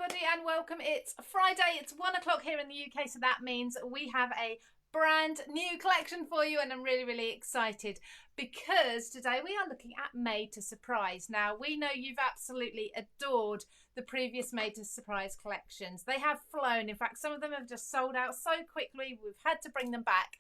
everybody and welcome. It's Friday, it's 1 o'clock here in the UK, so that means we have a brand new collection for you, and I'm really excited because today we are looking at Made to Surprise. Now, we know you've absolutely adored the previous Made to Surprise collections. They have flown. In fact, some of them have just sold out so quickly, we've had to bring them back.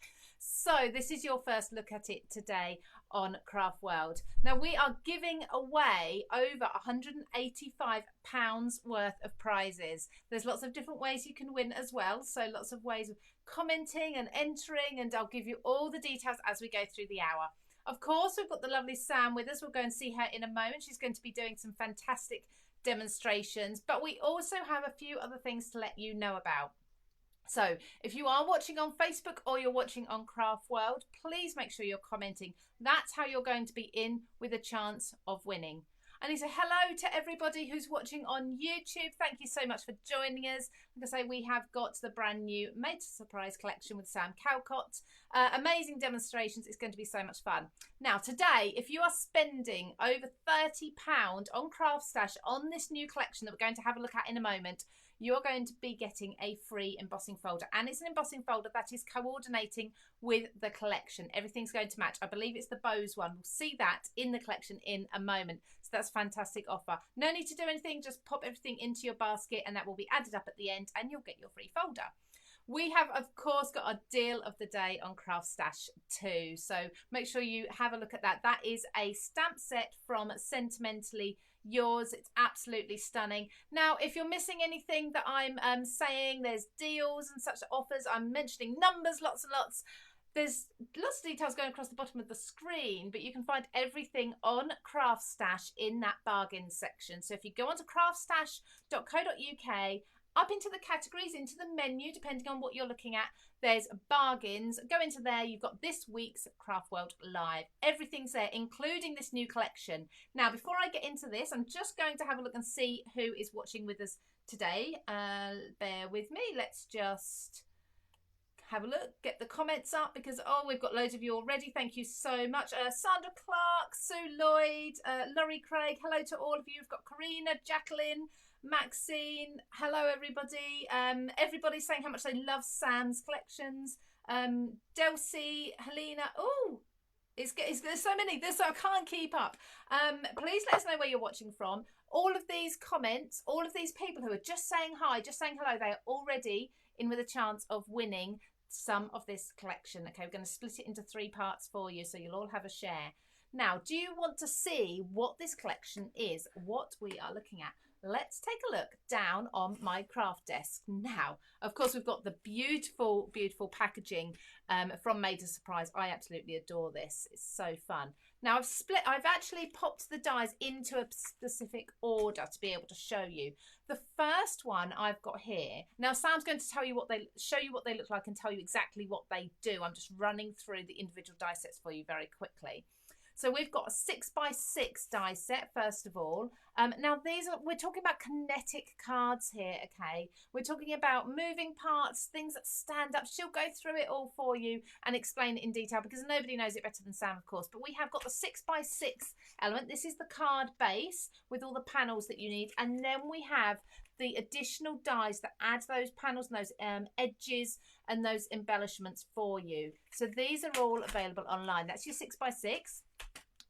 So this is your first look at it today on CraftWorld. Now we are giving away over £185 worth of prizes. There's lots of different ways you can win as well. So lots of ways of commenting and entering, and I'll give you all the details as we go through the hour. Of course, we've got the lovely Sam with us. We'll go and see her in a moment. She's going to be doing some fantastic demonstrations, but we also have a few other things to let you know about. So if you are watching on Facebook or you're watching on CraftWorld, please make sure you're commenting. That's how you're going to be in with a chance of winning. I need to say hello to everybody who's watching on YouTube. Thank you so much for joining us. Like I say, we have got the brand new Made to Surprise collection with Sam Calcott. Amazing demonstrations. It's going to be so much fun. Now, today, if you are spending over £30 on CraftStash on this new collection that we're going to have a look at in a moment, you're going to be getting a free embossing folder, and it's an embossing folder that is coordinating with the collection. Everything's going to match. I believe it's the Bose one. We'll see that in the collection in a moment. So that's a fantastic offer. No need to do anything, just pop everything into your basket and that will be added up at the end and you'll get your free folder. We have, of course, got a deal of the day on CraftStash too, so make sure you have a look at that. That is a stamp set from Sentimentally Yours. It's absolutely stunning. Now, if you're missing anything that I'm saying, there's deals and such offers. I'm mentioning numbers, lots and lots. There's lots of details going across the bottom of the screen, but you can find everything on CraftStash in that bargain section. So if you go onto craftstash.co.uk, up into the categories, into the menu, depending on what you're looking at, there's bargains. Go into there, you've got this week's CraftWorld Live. Everything's there, including this new collection. Now, before I get into this, I'm just going to have a look and see who is watching with us today. Bear with me. Let's just have a look, get the comments up, because, oh, we've got loads of you already. Thank you so much. Sandra Clark, Sue Lloyd, Laurie Craig, hello to all of you. We've got Karina, Jacqueline, Maxine, hello everybody. Everybody's saying how much they love Sam's collections. Delcy, Helena, oh, there's so many, so I can't keep up. Please let us know where you're watching from. All of these comments, all of these people who are just saying hi, just saying hello, they are already in with a chance of winning some of this collection. Okay, we're going to split it into 3 parts for you, so you'll all have a share. Now, do you want to see what this collection is, what we are looking at? Let's take a look down on my craft desk. Now, of course, we've got the beautiful packaging from Made to Surprise. I absolutely adore this. It's so fun. Now, I've actually popped the dies into a specific order to be able to show you. The first one I've got here. Now, Sam's going to show you what they look like and tell you exactly what they do. I'm just running through the individual die sets for you very quickly. So we've got a 6x6 die set, first of all. Now we're talking about kinetic cards here, okay? We're talking about moving parts, things that stand up. She'll go through it all for you and explain it in detail because nobody knows it better than Sam, of course. But we have got the 6x6 element. This is the card base with all the panels that you need. And then we have the additional dies that add those panels and those edges and those embellishments for you. So these are all available online. That's your 6x6.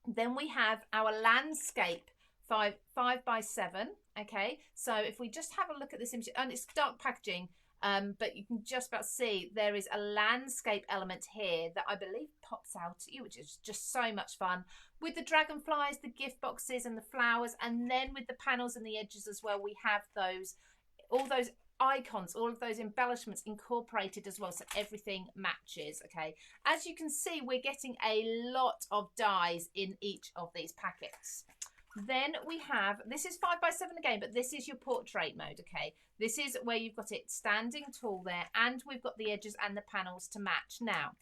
Then we have our landscape 5x7. Okay, so if we just have a look at this image, and it's dark packaging, but you can just about see there is a landscape element here that I believe pops out at you, which is just so much fun, with the dragonflies, the gift boxes and the flowers, and then with the panels and the edges as well, we have all those icons, all of those embellishments incorporated as well, so everything matches. Okay, as you can see, we're getting a lot of dies in each of these packets. Then we have, this is 5x7 again, but this is your portrait mode. Okay, this is where you've got it standing tall there, and we've got the edges and the panels to match. Now,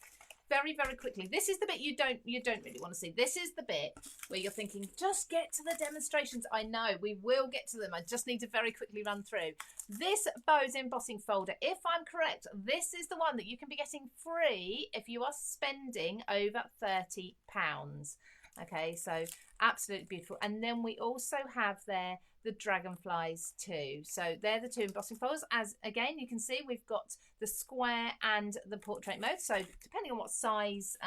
very quickly, this is the bit you don't really want to see. This is the bit where you're thinking, just get to the demonstrations. I know, we will get to them. I just need to very quickly run through. This Bose embossing folder, if I'm correct, this is the one that you can be getting free if you are spending over £30. Okay, so absolutely beautiful. And then we also have there the Dragonflies too. So they're the two embossing folders. As again, you can see we've got the square and the portrait mode. So depending on what size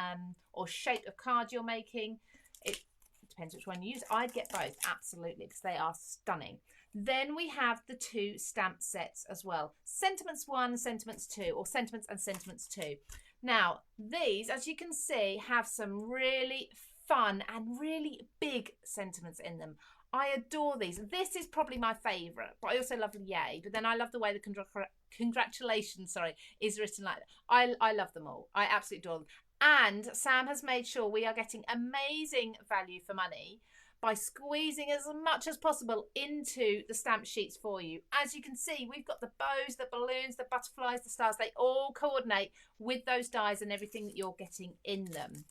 or shape of card you're making, it depends which one you use. I'd get both, absolutely, because they are stunning. Then we have the two stamp sets as well. Sentiments 1, Sentiments 2, or Sentiments and Sentiments 2. Now, these, as you can see, have some really fun and really big sentiments in them. I adore these. This is probably my favourite, but I also love the yay. But then I love the way the congratulations, is written like that. I love them all. I absolutely adore them. And Sam has made sure we are getting amazing value for money by squeezing as much as possible into the stamp sheets for you. As you can see, we've got the bows, the balloons, the butterflies, the stars. They all coordinate with those dies and everything that you're getting in them.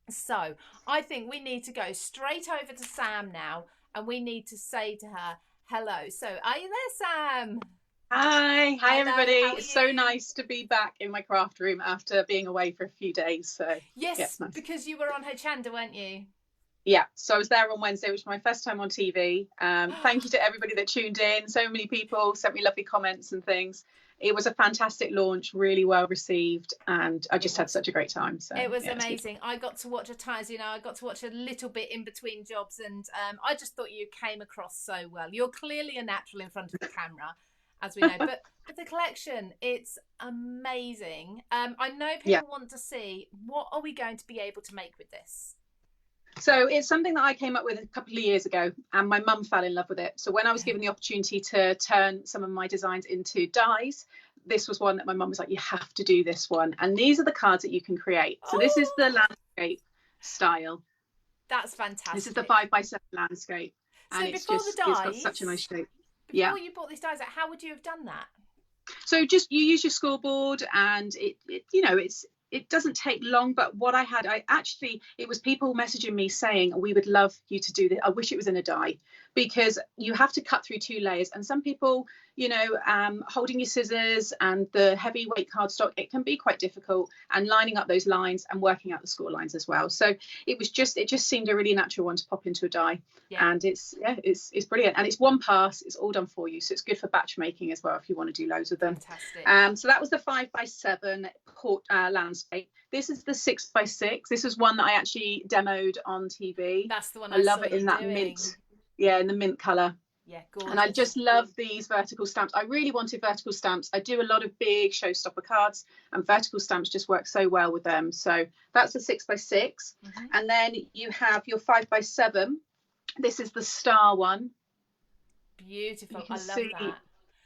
So I think we need to go straight over to Sam now, and we need to say to her, hello. So are you there, Sam? Hi Hello, everybody. It's so you? nice to be back in my craft room after being away for a few days. So yes, nice. Because you were on Hochanda, weren't you? Yeah, so I was there on Wednesday, which was my first time on TV. Thank you to everybody that tuned in. So many people sent me lovely comments and things. It was a fantastic launch, really well received, and I just had such a great time. So it was amazing. I got to watch I got to watch a little bit in between jobs, and I just thought you came across so well. You're clearly a natural in front of the camera, as we know. But the collection, it's amazing. I know people want to see, what are we going to be able to make with this? So it's something that I came up with a couple of years ago, and my mum fell in love with it. So when I was given the opportunity to turn some of my designs into dies, this was one that my mum was like, you have to do this one. And these are the cards that you can create. So this is the landscape style. That's fantastic. This is the 5x7 landscape. So and before the dies, it's got such a nice shape. Before you bought these dies out, how would you have done that? So just you use your scoreboard, and it doesn't take long. But what it was people messaging me saying, we would love you to do this. I wish it was in a die, because you have to cut through 2 layers. And some people, holding your scissors and the heavyweight cardstock, it can be quite difficult, and lining up those lines and working out the score lines as well. So it just seemed a really natural one to pop into a die. And it's brilliant. And it's one pass, it's all done for you. So it's good for batch making as well, if you want to do loads of them. Fantastic. So that was the 5x7 landscape. This is the 6x6. This is one that I actually demoed on TV. That's the one I love it in that mint. Yeah, in the mint colour. Yeah, gorgeous. And I just love these vertical stamps. I really wanted vertical stamps. I do a lot of big showstopper cards, and vertical stamps just work so well with them. So that's the 6x6. And then you have your 5x7. This is the star one. Beautiful. I love that.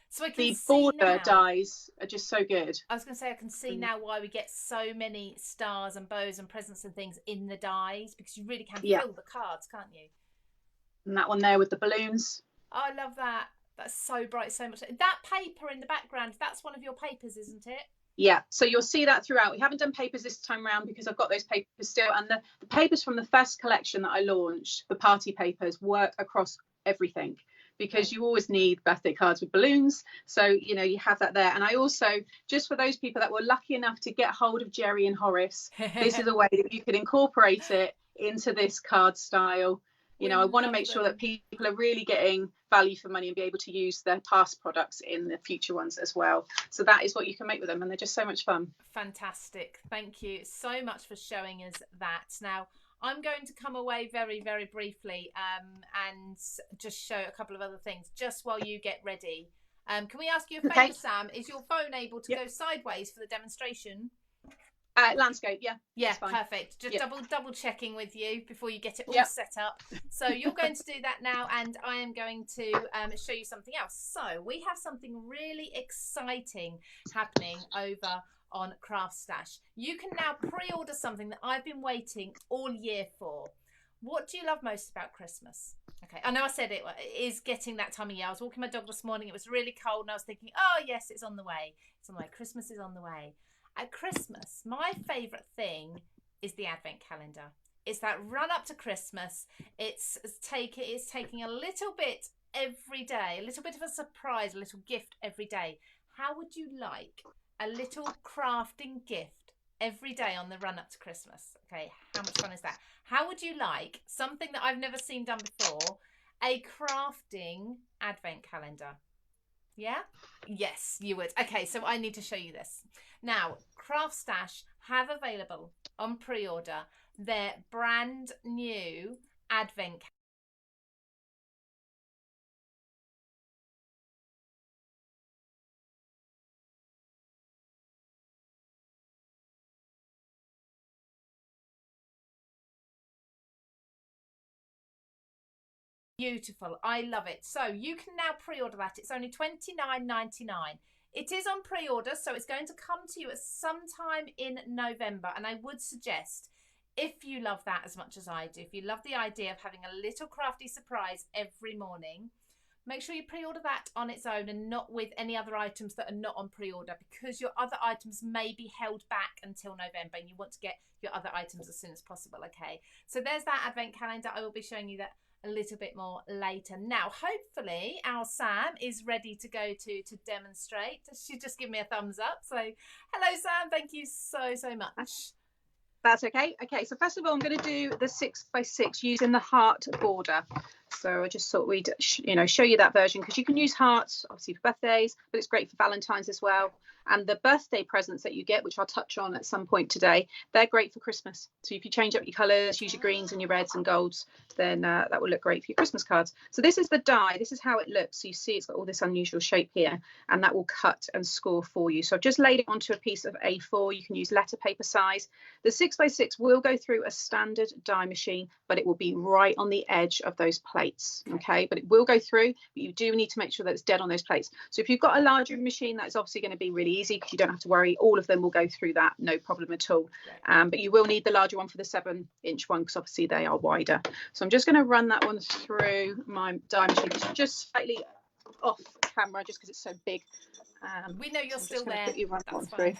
So I can the see border now, dies are just so good. I was going to say, I can see now why we get so many stars and bows and presents and things in the dies, because you really can fill the cards, can't you? And that one there with the balloons. Oh, I love that. That's so bright, so much. That paper in the background, that's one of your papers, isn't it? Yeah, so you'll see that throughout. We haven't done papers this time around because I've got those papers still. And the papers from the first collection that I launched, the party papers, work across everything, because you always need birthday cards with balloons. So, you have that there. And I also, just for those people that were lucky enough to get hold of Jerry and Horace, this is a way that you could incorporate it into this card style. I want to make sure that people are really getting value for money and be able to use their past products in the future ones as well. So that is what you can make with them, and they're just so much fun. Fantastic. Thank you so much for showing us that. Now, I'm going to come away very, very briefly and just show a couple of other things just while you get ready. Can we ask you a favour, Sam? Is your phone able to go sideways for the demonstration? Landscape, yeah, perfect. Just double checking with you before you get it all set up. So you're going to do that now, and I am going to show you something else. So we have something really exciting happening over on CraftStash. You can now pre-order something that I've been waiting all year for. What do you love most about Christmas? Okay, I know I said it is getting that time of year. I was walking my dog this morning, it was really cold, and I was thinking, oh yes, it's on the way. It's on the way. Christmas is on the way. At Christmas, my favourite thing is the Advent calendar. It's that run up to Christmas. It's taking a little bit every day, a little bit of a surprise, a little gift every day. How would you like a little crafting gift every day on the run up to Christmas. Okay, how much fun is that? How would you like something that I've never seen done before? A crafting advent calendar. Yeah? Yes, you would. Okay, so I need to show you this. Now, CraftStash have available on pre-order their brand new advent calendar. Beautiful. I love it. So you can now pre-order that. It's only $29.99. It is on pre-order, so it's going to come to you at some time in November. And I would suggest, if you love that as much as I do, if you love the idea of having a little crafty surprise every morning, make sure you pre-order that on its own and not with any other items that are not on pre-order, because your other items may be held back until November and you want to get your other items as soon as possible. Okay, so there's that advent calendar. I will be showing you that a little bit more later. Now, hopefully our Sam is ready to go to demonstrate. She just give me a thumbs up. So hello, Sam. Thank you so much. That's okay. Okay, so first of all, I'm going to do the 6x6 using the heart border. So I just thought we'd, show you that version, because you can use hearts obviously for birthdays, but it's great for Valentine's as well. And the birthday presents that you get, which I'll touch on at some point today, they're great for Christmas. So if you change up your colours, use your greens and your reds and golds, then that will look great for your Christmas cards. So this is the die. This is how it looks. So you see it's got all this unusual shape here, and that will cut and score for you. So I've just laid it onto a piece of A4. You can use letter paper size. The 6x6 will go through a standard die machine, but it will be right on the edge of those plates. Okay, but it will go through, but you do need to make sure that it's dead on those plates. So if you've got a larger machine, that's obviously going to be really easy, because you don't have to worry. All of them will go through that, no problem at all. But you will need the larger one for the 7-inch one, because obviously they are wider. So I'm just going to run that one through my die machine. It's just slightly off camera just because it's so big. We know you're still there. That's fine.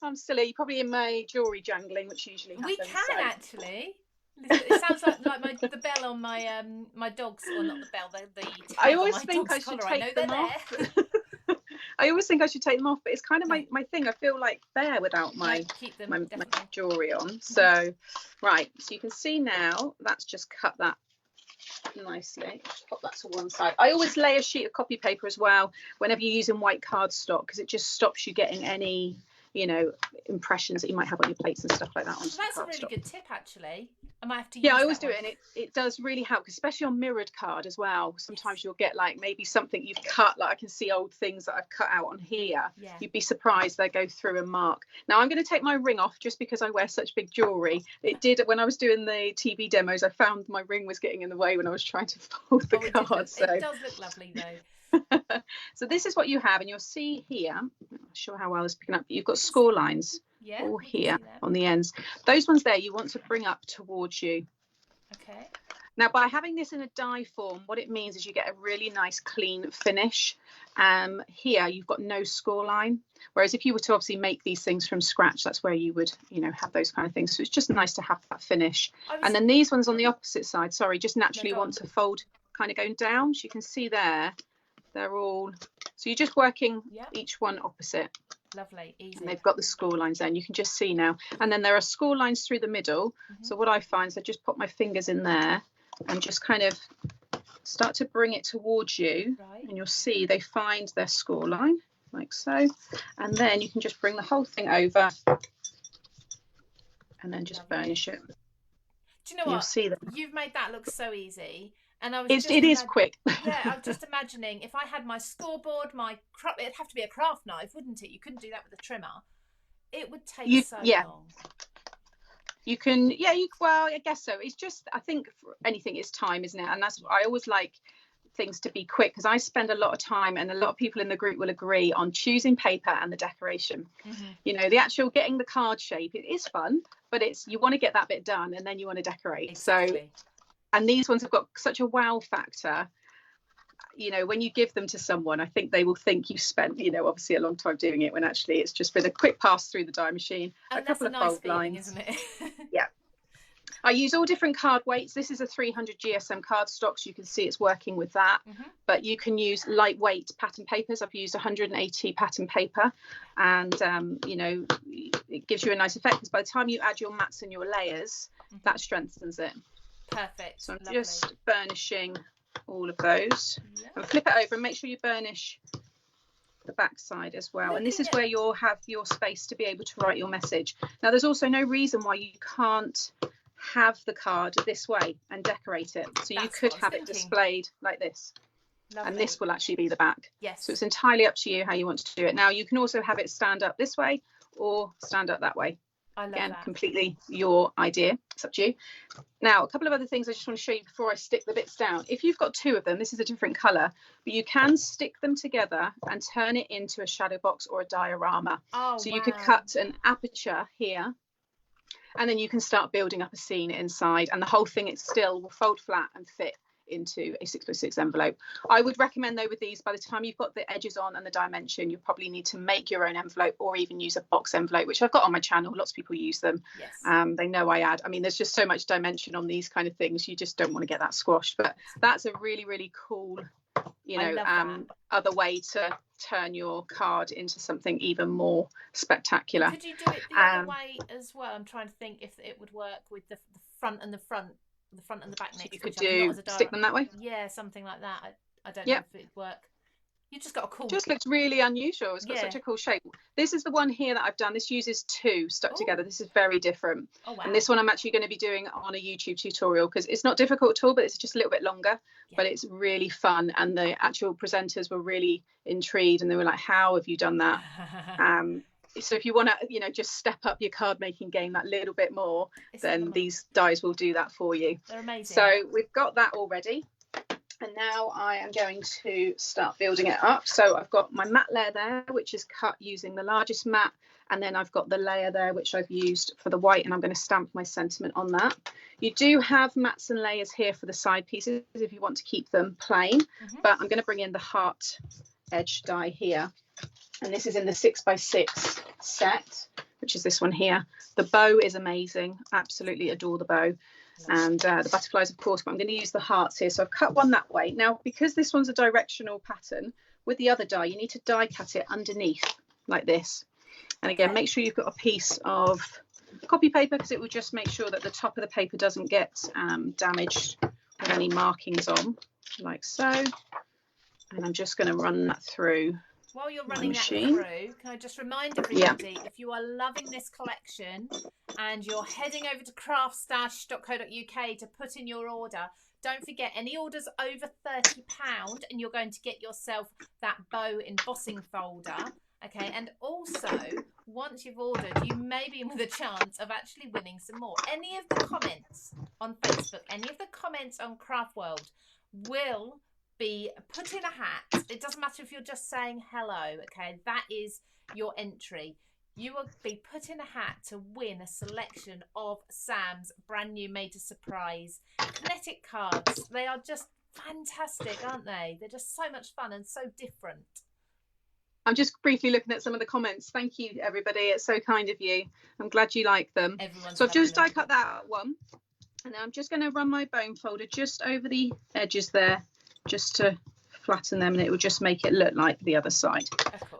I'm still here. You're probably in my jewellery jangling, which usually happens. We can actually. It sounds like the bell on my my dogs, or not the bell, the tag I always on my think dog's I should collar. take I know them they're off. I always think I should take them off, but it's kind of my thing. I feel like there without my jewellery on. So, right, so you can see now that's just cut that nicely. Just pop that to one side. I always lay a sheet of copy paper as well whenever you're using white cardstock, because it just stops you getting any impressions that you might have on your plates and stuff like that. So that's a really good tip, actually. I might have to use I always do it, and it does really help, especially on mirrored card as well. Sometimes you'll get like maybe something you've cut, like I can see old things that I've cut out on here. You'd be surprised they go through and mark. Now I'm going to take my ring off just because I wear such big jewellery. It did when I was doing the TV demos. I found my ring was getting in the way when I was trying to fold the card. It does look lovely though. So this is what you have, and you'll see here, I'm not sure how well it's picking up, but you've got score lines all here on the ends. Those ones there you want to bring up towards you. Okay. Now, by having this in a die form, what it means is you get a really nice clean finish. Here you've got no score line, whereas if you were to obviously make these things from scratch, that's where you would have those kind of things. So it's just nice to have that finish. And then these ones on the opposite side, just naturally want to fold kind of going down. So you can see there, they're all, so you're just working each one opposite. Lovely, easy. And they've got the score lines there, and you can just see now. And then there are score lines through the middle. So what I find is I just put my fingers in there and just kind of start to bring it towards you, and you'll see they find their score line like so. And then you can just bring the whole thing over and then just burnish it. Do you know what? You'll see that you've made that look so easy. And I was it is quick. Yeah, I was just imagining if I had my scoreboard, it'd have to be a craft knife, wouldn't it? You couldn't do that with a trimmer. It would take so long. You can, well, I guess so. It's just, I think for anything, it's time, isn't it? And that's I always like things to be quick, because I spend a lot of time, and a lot of people in the group will agree, on choosing paper and the decoration. The actual getting the card shape, it is fun, but you want to get that bit done and then you want to decorate. Exactly. So, and these ones have got such a wow factor. When you give them to someone, I think they will think you've spent, obviously a long time doing it, when actually it's just been a quick pass through the die machine, and a couple of fold lines, isn't it? Yeah. I use all different card weights. This is a 300 GSM cardstock, so you can see it's working with that. But you can use lightweight pattern papers. I've used 180 pattern paper, and you know, it gives you a nice effect because by the time you add your mats and your layers, that strengthens it. Perfect. So I'm just burnishing all of those. And flip it over and make sure you burnish the back side as well. And this is where you'll have your space to be able to write your message. Now there's also no reason why you can't have the card this way and decorate it. So you could have it displayed like this. Lovely. And this will actually be the back. Yes. So it's entirely up to you how you want to do it. Now you can also have it stand up this way or stand up that way. I love Again, that. completely your idea. It's up to you. Now, a couple of other things I just want to show you before I stick the bits down. If you've got two of them, this is a different colour, but you can stick them together and turn it into a shadow box or a diorama. Oh, so wow. You could cut an aperture here, and then you can start building up a scene inside, and the whole thing it still will fold flat and fit into a 6x6 envelope. I would recommend though with these, by the time you've got the edges on and the dimension, you probably need to make your own envelope or even use a box envelope, which I've got on my channel. Lots of people use them. Yes. They know I add. I mean, there's just so much dimension on these kind of things. You just don't want to get that squashed. But that's a really, really cool, you know, other way to turn your card into something even more spectacular. Could you do it the other way as well? I'm trying to think if it would work with the front and the front and the back next. You could do stick them that way. Yeah, something like that. I don't know if it'd work. You just got a cool. It just looks really unusual. It's got such a cool shape. This is the one here that I've done. This uses two stuck together. This is very different. Oh, wow. And this one I'm actually going to be doing on a YouTube tutorial because it's not difficult at all, but it's just a little bit longer. But it's really fun, and the actual presenters were really intrigued, and they were like, "How have you done that?" So if you want to, you know, just step up your card making game that little bit more, then these dies will do that for you. They're amazing. So we've got that already. And now I am going to start building it up. So I've got my mat layer there, which is cut using the largest mat. And then I've got the layer there, which I've used for the white, and I'm going to stamp my sentiment on that. You do have mats and layers here for the side pieces if you want to keep them plain. But I'm going to bring in the heart edge die here. And this is in the 6x6 set, which is this one here. The bow is amazing. Absolutely adore the bow. And the butterflies, of course, but I'm going to use the hearts here. So I've cut one that way. Now, because this one's a directional pattern, with the other die, you need to die cut it underneath like this. And again, make sure you've got a piece of copy paper because it will just make sure that the top of the paper doesn't get damaged with any markings on, like so. And I'm just going to run that through. While you're running that through, can I just remind everybody, if you are loving this collection and you're heading over to craftstash.co.uk to put in your order, don't forget any orders over £30 and you're going to get yourself that bow embossing folder. Okay, and also once you've ordered, you may be in with a chance of actually winning some more. Any of the comments on Facebook, any of the comments on CraftWorld will be put in a hat. It doesn't matter if you're just saying hello. Okay, that is your entry. You will be put in a hat to win a selection of Sam's brand new made to surprise kinetic cards. They are just fantastic, aren't they? They're just so much fun and so different. I'm just briefly looking at some of the comments. Thank you, everybody. It's so kind of you. I'm glad you like them. So I've just die cut that one, and now I'm just going to run my bone folder just over the edges there, just to flatten them, and it will just make it look like the other side.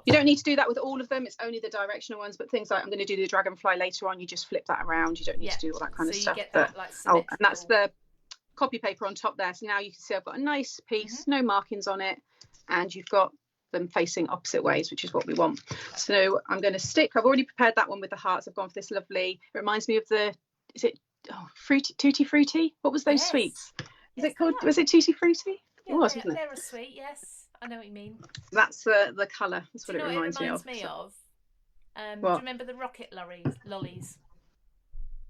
You don't need to do that with all of them. It's only the directional ones, but things like I'm going to do the dragonfly later on, you just flip that around. You don't need to do all that kind of stuff. Get that, like, and that's the copy paper on top there. So now you can see I've got a nice piece, no markings on it, and you've got them facing opposite ways, which is what we want. So I'm going to stick, I've already prepared that one with the hearts. I've gone for this lovely, it reminds me of the, is it fruity, tutti frutti? What was those sweets? Is it called, was it tutti frutti? Yeah, it was, wasn't it? They're a sweet, yes. I know what you mean. That's the colour. That's what it reminds me of. Do you remember the rocket lollies?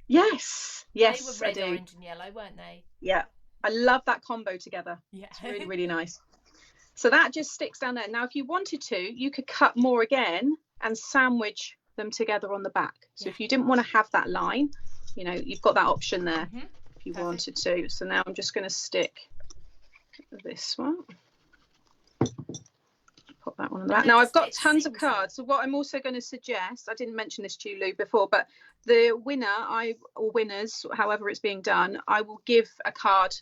Yes, yes, they were red, orange and yellow, weren't they? Yeah, I love that combo together. Yeah, it's really, really nice. So that just sticks down there. Now, if you wanted to, you could cut more again and sandwich them together on the back. So if you didn't want to have that line, you know, you've got that option there if you wanted to. So now I'm just going to stick this one. Pop pop that one on the back. Now I've got tons of cards. So what I'm also going to suggest, I didn't mention this to you, Lou, before, but the winner, or winners, however it's being done, I will give a card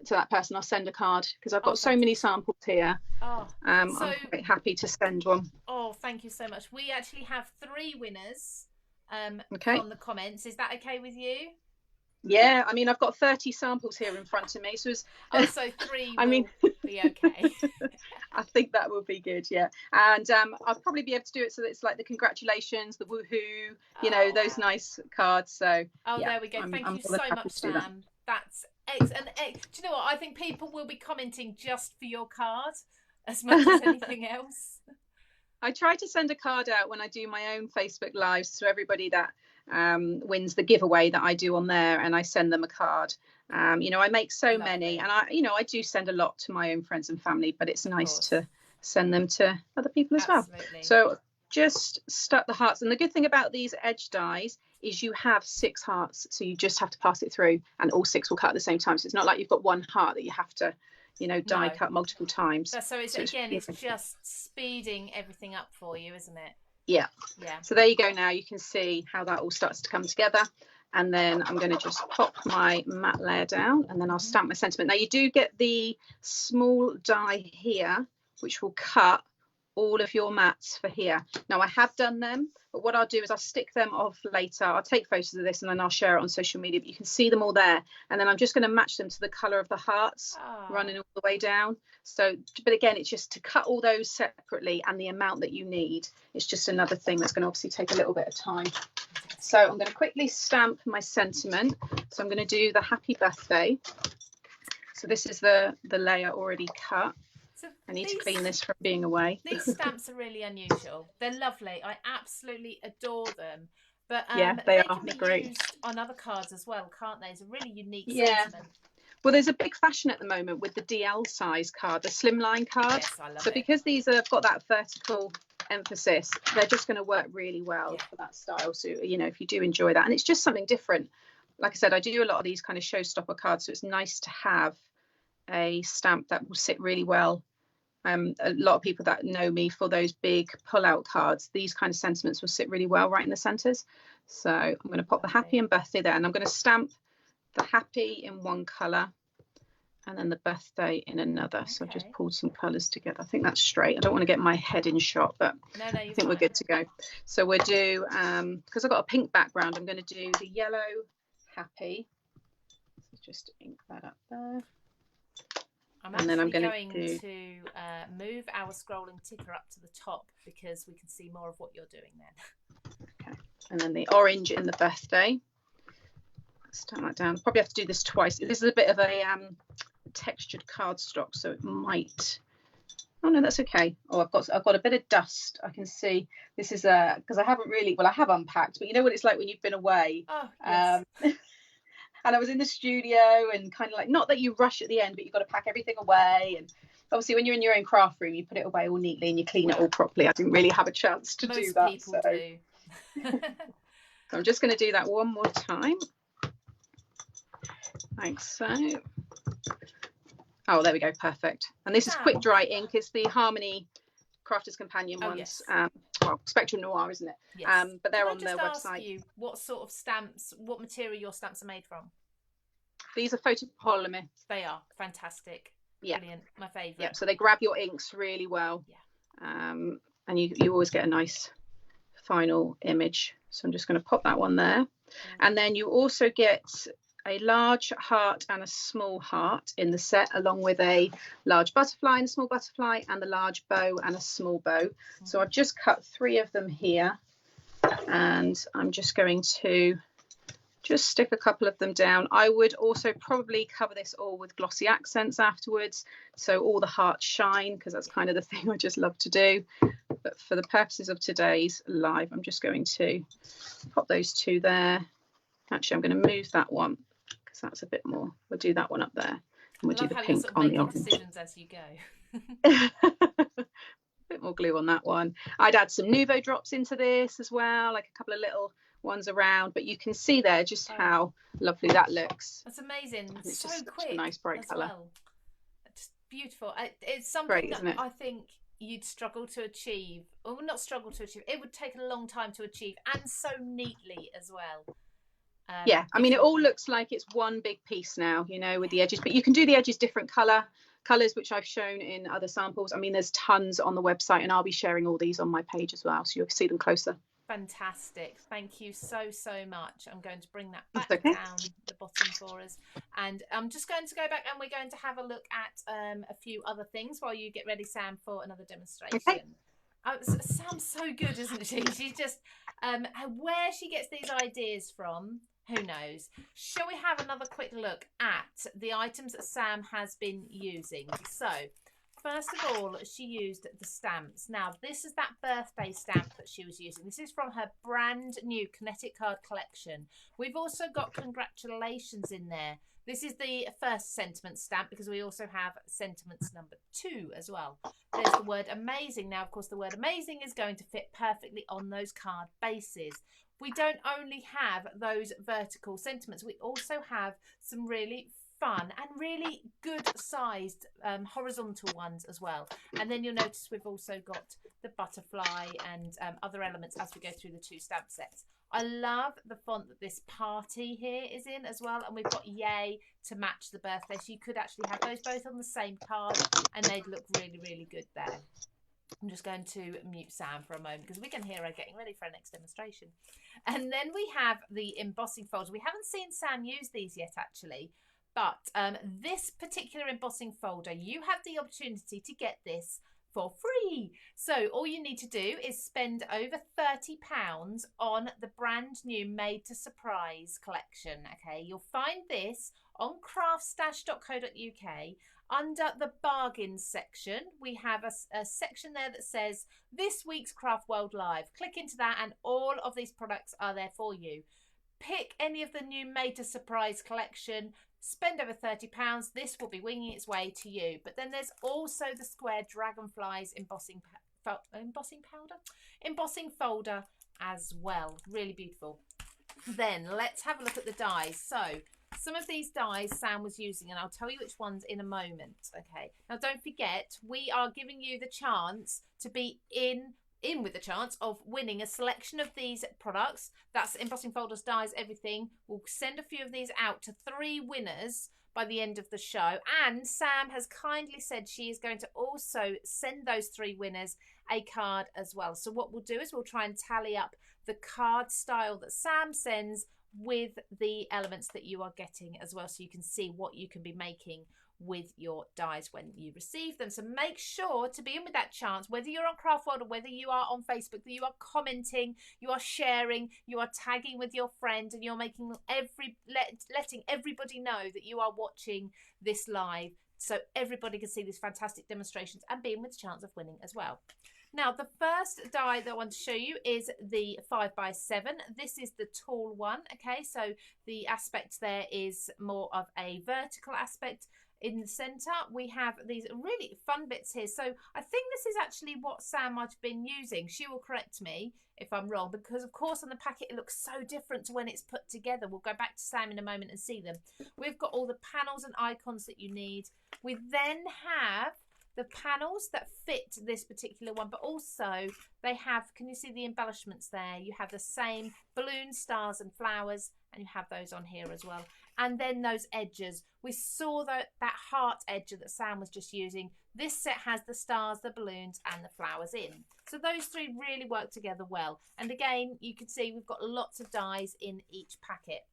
to that person. I'll send a card because I've got so many samples here. I'm quite happy to send one. Oh, thank you so much. We actually have 3 winners from the comments. Is that okay with you? Yeah, I mean, I've got 30 samples here in front of me, so so 3 will be okay. I think that will be good, yeah. And I'll probably be able to do it so that it's like the congratulations, the woohoo, you know, those nice cards. So there we go. Thank you so much, Sam. That's excellent. Do you know what? I think people will be commenting just for your card as much as anything else. I try to send a card out when I do my own Facebook lives, so everybody that wins the giveaway that I do on there, and I send them a card. You know, I make so many, and I do send a lot to my own friends and family, but it's nice to send them to other people as well. So just stuck the hearts, and the good thing about these edge dies is you have 6 hearts, so you just have to pass it through and all 6 will cut at the same time. So it's not like you've got one heart that you have to, you know, die cut multiple times. So it's just speeding everything up for you, isn't it? Yeah. So there you go. Now you can see how that all starts to come together. And then I'm going to just pop my matte layer down, and then I'll stamp my sentiment. Now you do get the small die here, which will cut all of your mats for here. Now I have done them, but what I'll do is I'll stick them off later. I'll take photos of this and then I'll share it on social media, but you can see them all there. And then I'm just going to match them to the color of the hearts running all the way down. So, but again, it's just to cut all those separately, and the amount that you need. It's just another thing that's going to obviously take a little bit of time. So I'm going to quickly stamp my sentiment. So I'm going to do the happy birthday. So this is the layer already cut. So I need to clean this from being away. These stamps are really unusual. They're lovely. I absolutely adore them. But they can be great. Used on other cards as well, can't they? It's a really unique sentiment. Well, there's a big fashion at the moment with the DL size card, the slimline card. Yes, I love so it. Because these have got that vertical emphasis, they're just going to work really well for that style. So, you know, if you do enjoy that, and it's just something different. Like I said, I do a lot of these kind of showstopper cards, so it's nice to have a stamp that will sit really well. A lot of people that know me for those big pull-out cards, these kind of sentiments will sit really well right in the centres. So I'm going to pop the happy and birthday there, and I'm going to stamp the happy in one colour and then the birthday in another. So I've just pulled some colours together. I think that's straight. I don't want to get my head in shot, but I think we're good to go. So we'll do, because I've got a pink background, I'm going to do the yellow happy. So just ink that up there. I'm actually going to move our scrolling ticker up to the top because we can see more of what you're doing then. Okay, and then the orange in the birthday. Stamp that down. Probably have to do this twice. This is a bit of a textured cardstock, so it might. Oh no, that's okay. Oh, I've got a bit of dust. I can see this is because I haven't really. Well, I have unpacked, but you know what it's like when you've been away. Oh, yes. And I was in the studio and kind of like, not that you rush at the end, but you've got to pack everything away. And obviously when you're in your own craft room, you put it away all neatly and you clean it all properly. I didn't really have a chance to do that. Most people do. So I'm just going to do that one more time. Like so. Oh, there we go. Perfect. And this is quick dry ink. It's the Harmony Crafter's Companion ones. Yes. Well, Spectrum Noir, isn't it? Yes. But they're on their website. Ask you what sort of stamps, what material your stamps are made from? These are photopolymer. They are fantastic. Yeah. Brilliant. My favourite. Yeah. So they grab your inks really well. Yeah. And you always get a nice final image. So I'm just going to pop that one there. And then you also get a large heart and a small heart in the set, along with a large butterfly and a small butterfly, and the large bow and a small bow. So I've just cut 3 of them here, and I'm just going to just stick a couple of them down. I would also probably cover this all with glossy accents afterwards, so all the hearts shine, because that's kind of the thing I just love to do. But for the purposes of today's live, I'm just going to pop those 2 there. Actually, I'm going to move that one, because that's a bit more. We'll do that one up there, and we'll do the pink on the orange. Decisions as you go. A bit more glue on that one. I'd add some Nuvo drops into this as well, like a couple of little ones around, but you can see there just how lovely that looks. That's amazing. And it's so just quick. a nice bright colour. Well. It's beautiful. It's something great, that I think you'd struggle to achieve, or not struggle to achieve, it would take a long time to achieve, and so neatly as well. Yeah, I mean, it all looks like it's one big piece now, you know, with the edges, but you can do the edges different colours, which I've shown in other samples. I mean, there's tons on the website, and I'll be sharing all these on my page as well, so you'll see them closer. Fantastic. Thank you so much. I'm going to bring that back down the bottom for us, and I'm just going to go back, and we're going to have a look at a few other things while you get ready, Sam, for another demonstration. Okay. Sam's so good, isn't she? She's just where she gets these ideas from, who knows. Shall we have another quick look at the items that Sam has been using? So first of all, she used the stamps. Now, this is that birthday stamp that she was using. This is from her brand new kinetic card collection. We've also got congratulations in there. This is the first sentiment stamp, because we also have sentiments number 2 as well. There's the word amazing. Now, of course, the word amazing is going to fit perfectly on those card bases. We don't only have those vertical sentiments. We also have some really fun and really good sized horizontal ones as well. And then you'll notice we've also got the butterfly and other elements as we go through the 2 stamp sets. I love the font that this party here is in as well, and we've got yay to match the birthday, so you could actually have those both on the same card and they'd look really good there. I'm just going to mute Sam for a moment because we can hear her getting ready for our next demonstration. And then we have the embossing folder. We haven't seen Sam use these yet actually, but this particular embossing folder, you have the opportunity to get this for free. So all you need to do is spend over £30 on the brand new Made to Surprise collection. Okay, you'll find this on craftstash.co.uk. Under the bargains section, we have a section there that says this week's CraftWorld Live. Click into that and all of these products are there for you. Pick any of the new Made to Surprise collection. Spend over £30. This will be winging its way to you. But then there's also the square Dragonflies embossing folder as well. Really beautiful. Then let's have a look at the dies. So some of these dies Sam was using, and I'll tell you which ones in a moment. Okay. Now don't forget, we are giving you the chance to be in with the chance of winning a selection of these products. That's embossing folders, dies, everything. We'll send a few of these out to 3 winners by the end of the show, and Sam has kindly said she is going to also send those 3 winners a card as well. So what we'll do is we'll try and tally up the card style that Sam sends with the elements that you are getting as well, so you can see what you can be making with your dies when you receive them. So make sure to be in with that chance, whether you're on CraftWorld or whether you are on Facebook, that you are commenting, you are sharing, you are tagging with your friend, and you're making letting everybody know that you are watching this live, so everybody can see these fantastic demonstrations and be in with the chance of winning as well. Now, the first die that I want to show you is the 5x7. This is the tall one. Okay, so the aspect there is more of a vertical aspect. In the center, we have these really fun bits here. So I think this is actually what Sam might have been using. She will correct me if I'm wrong, because of course on the packet it looks so different to when it's put together. We'll go back to Sam in a moment and see them. We've got all the panels and icons that you need. We then have the panels that fit this particular one, but also they have, can you see the embellishments there? You have the same balloons, stars and flowers, and you have those on here as well. And then those edges. We saw that heart edger that Sam was just using. This set has the stars, the balloons and the flowers in. So those 3 really work together well. And again, you can see we've got lots of dies in each packet.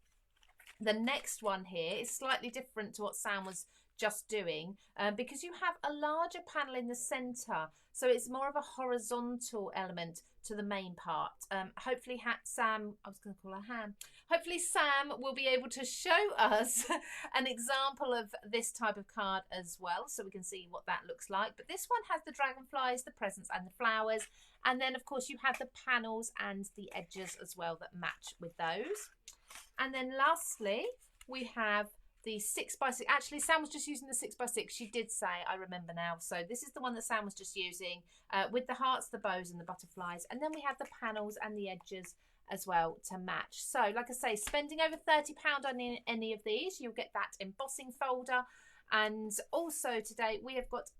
The next one here is slightly different to what Sam was just doing, because you have a larger panel in the center, so it's more of a horizontal element to the main part. Hopefully Sam, I was going to call her Ham, hopefully Sam will be able to show us an example of this type of card as well, so we can see what that looks like. But this one has the dragonflies, the presents and the flowers, and then of course you have the panels and the edges as well that match with those. And then lastly we have the 6x6. Actually, Sam was just using the 6x6. She did say, I remember now. So this is the one that Sam was just using, with the hearts, the bows and the butterflies. And then we have the panels and the edges as well to match. So like I say, spending over £30 on any of these, you'll get that embossing folder. And also today we have got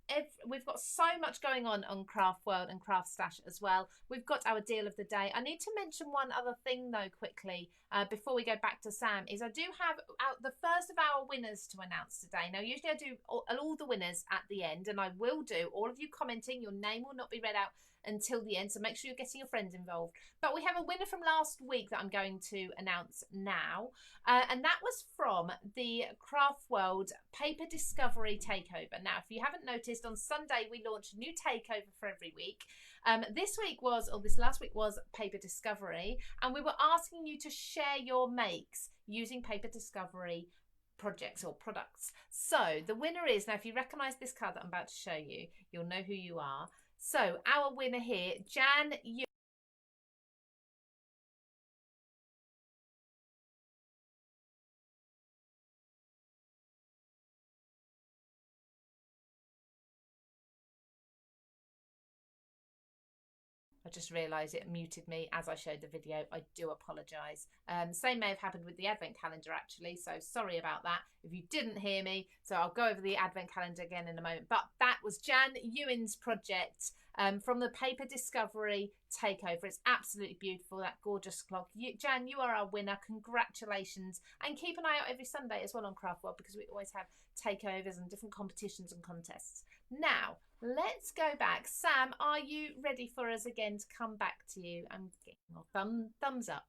we've got so much going on CraftWorld and CraftStash as well. We've got our deal of the day. I need to mention one other thing though quickly before we go back to Sam, is I do have the first of our winners to announce today. Now usually I do all the winners at the end, and I will do all of you commenting. Your name will not be read out until the end, so make sure you're getting your friends involved. But we have a winner from last week that I'm going to announce now, and that was from the CraftWorld Paper Discovery Takeover. Now, if you haven't noticed, on Sunday we launched a new takeover for every week. This last week was Paper Discovery, and we were asking you to share your makes using Paper Discovery projects or products. So the winner is, now if you recognise this card that I'm about to show you, you'll know who you are. So our winner here, Jan, I just realised it muted me as I showed the video. I do apologise. Same may have happened with the advent calendar actually, so sorry about that if you didn't hear me. So I'll go over the advent calendar again in a moment. But that was Jan Ewan's project from the Paper Discovery Takeover. It's absolutely beautiful, that gorgeous clock. Jan, you are our winner. Congratulations. And keep an eye out every Sunday as well on CraftWorld, because we always have takeovers and different competitions and contests. Now, let's go back. Sam, are you ready for us again to come back to you? I'm getting a thumbs up.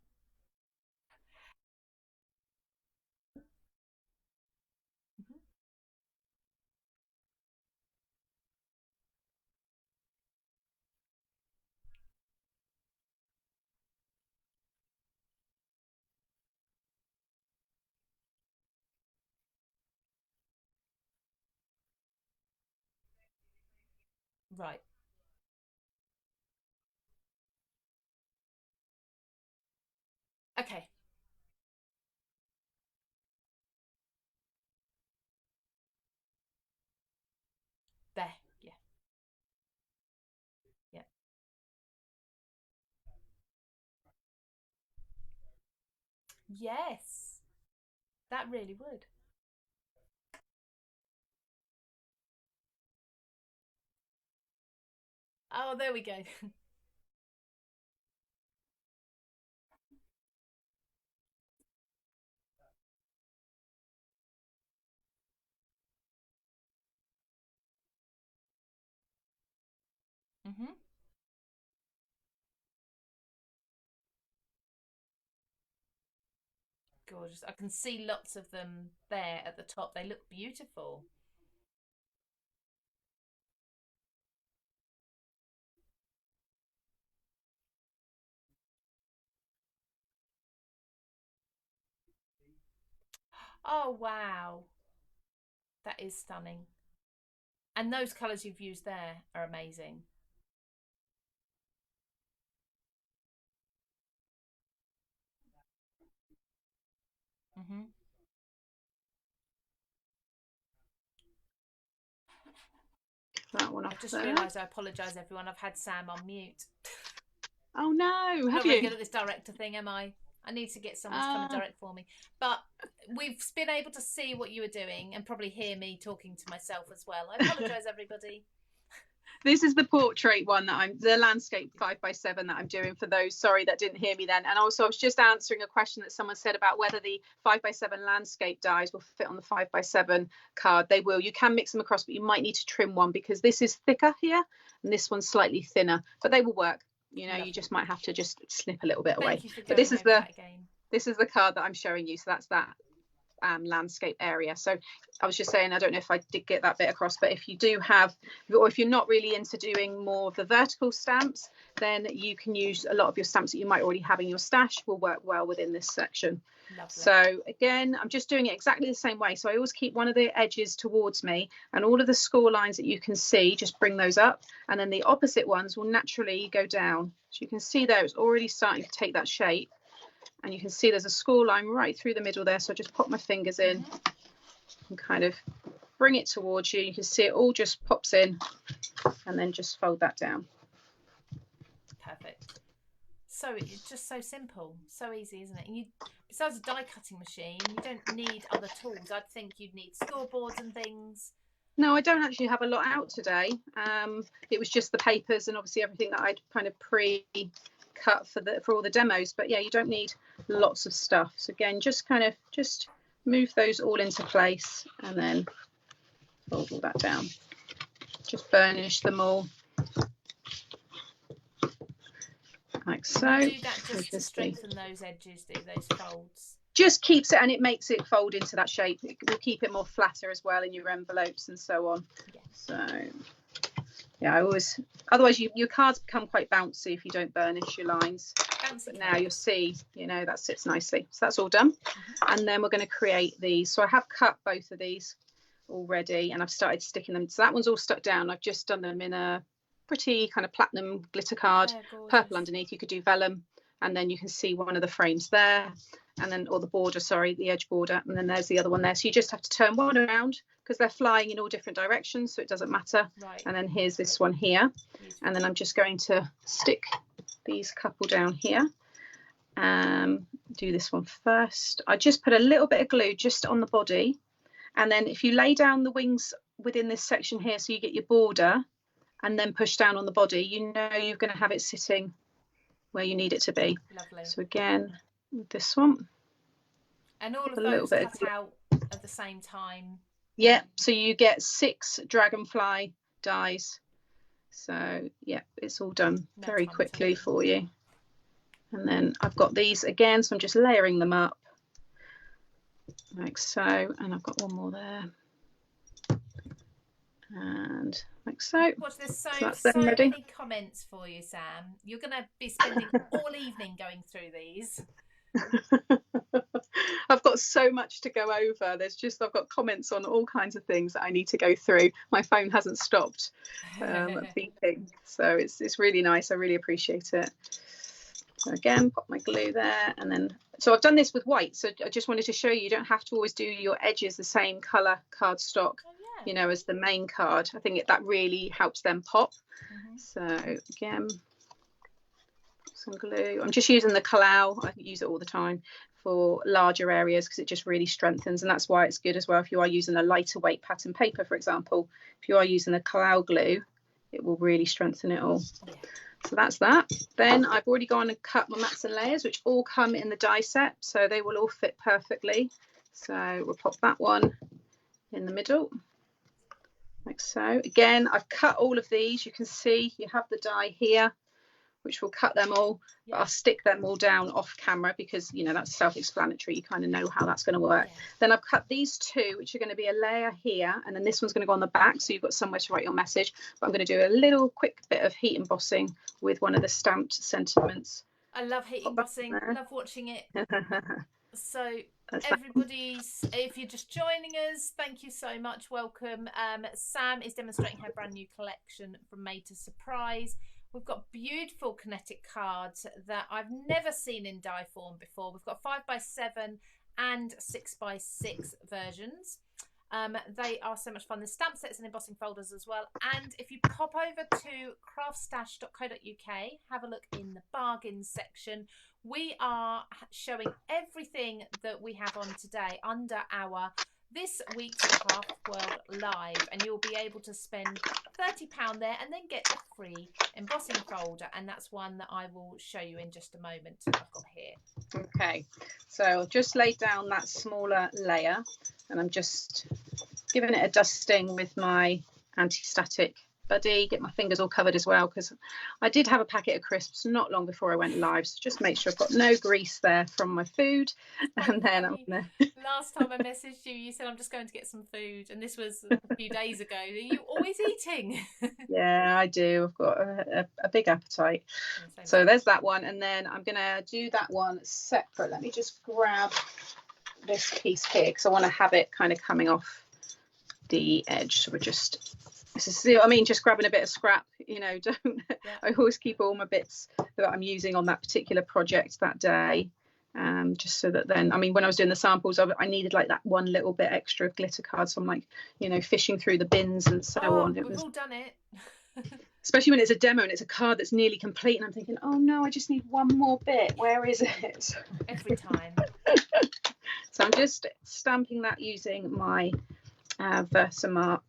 Right. Okay. There. Yeah. Yeah. Yes. That really would. Oh, there we go. hmm Gorgeous. I can see lots of them there at the top. They look beautiful. Oh, wow. That is stunning. And those colours you've used there are amazing. hmm That one off I've just there. realised, I apologise everyone, I've had Sam on mute. Oh no, have Not you? very good at this director thing, am I? I need to get someone to come and direct for me. But we've been able to see what you were doing and probably hear me talking to myself as well. I apologise everybody. This is the portrait one that the landscape 5x7 that I'm doing for those, sorry, that didn't hear me then. And also I was just answering a question that someone said about whether the 5x7 landscape dies will fit on the 5x7 card. They will. You can mix them across, but you might need to trim one because this is thicker here and this one's slightly thinner, but they will work. You know, you just might have to just snip a little bit away. But this is the card that I'm showing you. So that's that landscape area. So I was just saying, I don't know if I did get that bit across, but if you do have, or if you're not really into doing more of the vertical stamps, then you can use a lot of your stamps that you might already have in your stash will work well within this section. Lovely. So again, I'm just doing it exactly the same way. So I always keep one of the edges towards me, and all of the score lines that you can see, just bring those up, and then the opposite ones will naturally go down. So you can see there it's already starting to take that shape. And you can see there's a score line right through the middle there. So I just pop my fingers in and kind of bring it towards you. You can see it all just pops in and then just fold that down. Perfect. So it's just so simple, so easy, isn't it? And you, besides a die cutting machine, you don't need other tools. I'd think you'd need scoreboards and things. No, I don't actually have a lot out today. It was just the papers and obviously everything that I'd kind of pre-cut for all the demos. But yeah, you don't need lots of stuff. So again, just move those all into place and then fold all that down. Just burnish them all like so. And you do that just to strengthen those edges, do those folds? Just keeps it, and it makes it fold into that shape. It will keep it more flatter as well in your envelopes and so on. Yeah. So yeah, otherwise your cards become quite bouncy if you don't burnish your lines. But now you'll see, that sits nicely. So that's all done. And then we're going to create these. So I have cut both of these already and I've started sticking them. So that one's all stuck down. I've just done them in a pretty kind of platinum glitter card, purple underneath. You could do vellum, and then you can see one of the frames there, and then, or the border, sorry, the edge border, and then there's the other one there. So you just have to turn one around because they're flying in all different directions, so it doesn't matter. Right. And then here's this one here. Beautiful. And then I'm just going to stick these couple down here. Do this one first. I just put a little bit of glue just on the body, and then if you lay down the wings within this section here, so you get your border, and then push down on the body, you're going to have it sitting where you need it to be. Lovely. So again, with this one. And all of those cut out at the same time? Yeah, so you get 6 dragonfly dies. So yeah, it's all done very quickly for you. And then I've got these again, so I'm just layering them up like so, and I've got one more there. And like so. Watch, there's so many comments for you, Sam. You're going to be spending all evening going through these. I've got so much to go over. I've got comments on all kinds of things that I need to go through. My phone hasn't stopped beeping, so it's really nice. I really appreciate it. So again, pop my glue there, and then so I've done this with white. So I just wanted to show you don't have to always do your edges the same color cardstock. As the main card. I think that really helps them pop. So again, some glue. I'm just using the Kalau. I use it all the time for larger areas because it just really strengthens, and that's why it's good as well if you are using a lighter weight pattern paper, for example. If you are using the Kalau glue, it will really strengthen it all. So that's that. Then I've already gone and cut my mats and layers, which all come in the die set, so they will all fit perfectly. So we'll pop that one in the middle like so. Again, I've cut all of these. You can see you have the die here, which will cut them all, but I'll stick them all down off camera because that's self-explanatory. You kind of know how that's going to work. Then I've cut these 2, which are going to be a layer here, and then this one's going to go on the back, so you've got somewhere to write your message. But I'm going to do a little quick bit of heat embossing with one of the stamped sentiments. I love heat embossing. I love watching it. So if you're just joining us, thank you so much. Welcome. Sam is demonstrating her brand new collection from Made to Surprise. We've got beautiful kinetic cards that I've never seen in die form before. We've got 5x7 and 6x6 versions. They are so much fun. There's stamp sets and embossing folders as well. And if you pop over to craftstash.co.uk, have a look in the bargains section. We are showing everything that we have on today under our this week's CraftWorld Live, and you'll be able to spend £30 there and then get a free embossing folder, and that's one that I will show you in just a moment. I've got here. Okay, so I've just laid down that smaller layer, and I'm just giving it a dusting with my anti-static buddy. Get my fingers all covered as well because I did have a packet of crisps not long before I went live, so just make sure I've got no grease there from my food. And then I'm gonna... Last time I messaged you, you said I'm just going to get some food, and this was a few days ago. Are you always eating? Yeah, I do. I've got a big appetite. So there's that one, and then I'm gonna do that one separate. Let me just grab this piece here because I want to have it kind of coming off the edge. So we're just... This is, I mean, just grabbing a bit of scrap, I always keep all my bits that I'm using on that particular project that day, just so that then, I mean, when I was doing the samples, I needed like that one little bit extra glitter card, so I'm like, fishing through the bins and so on. We've all done it. Especially when it's a demo and it's a card that's nearly complete, and I'm thinking, oh no, I just need one more bit. Where is it? Every time. So I'm just stamping that using my Versamark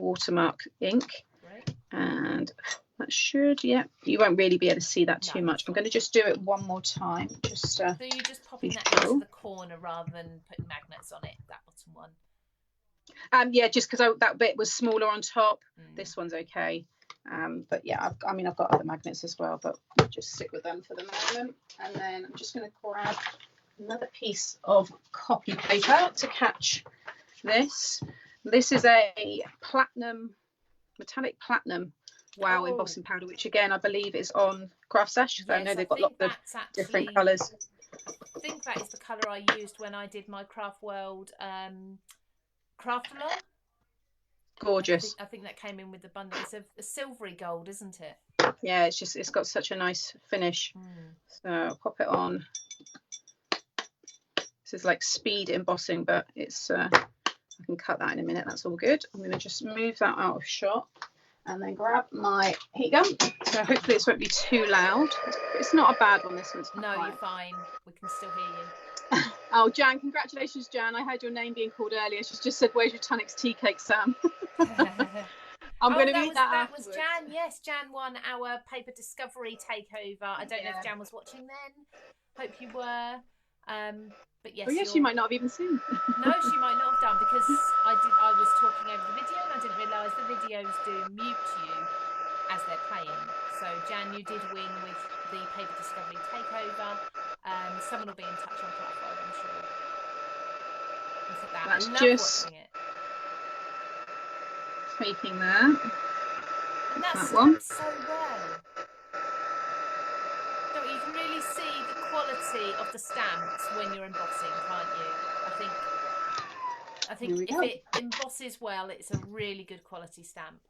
watermark ink. Great. And that should, yeah, you won't really be able to see that too No, much. I'm going to just do it one more time. Just so you're just popping that into the corner rather than putting magnets on it, that bottom one? Yeah, just because that bit was smaller on top. This one's okay. But yeah, I've got other magnets as well, but we'll just stick with them for the moment. And then I'm just going to grab another piece of copy paper to catch this. This is a metallic platinum embossing powder, which again I believe is on CraftStash. Yes, I know they've got lots of different colours. I think that is the colour I used when I did my CraftWorld craft along. Gorgeous. I think that came in with the bundle. It's a silvery gold, isn't it? Yeah, it's got such a nice finish. So I'll pop it on. This is like speed embossing, but it's I can cut that in a minute. That's all good. I'm going to just move that out of shot and then grab my heat gun. So hopefully this won't be too loud. It's not a bad one, this one's No, fine. You're fine. We can still hear you. Oh, Jan, congratulations, Jan. I heard your name being called earlier. She's just said, where's your Tunnock's tea cake, Sam? I'm going to read that afterwards. Was Jan. Yes, Jan won our paper discovery takeover. I don't know if Jan was watching then. Hope you were. But yes. Oh, yes, she might not have even seen. No, she might not have done, because I was talking over the video and I didn't realise the videos do mute you as they're playing. So Jan, you did win with the paper discovery takeover. Someone will be in touch on CraftWorld, I'm sure. Look at that. That's I love just watching it. Tweaking there. And that's that one. So well. So you can really see the quality of the stamps when you're embossing, can't you? I think if it embosses well, it's a really good quality stamp.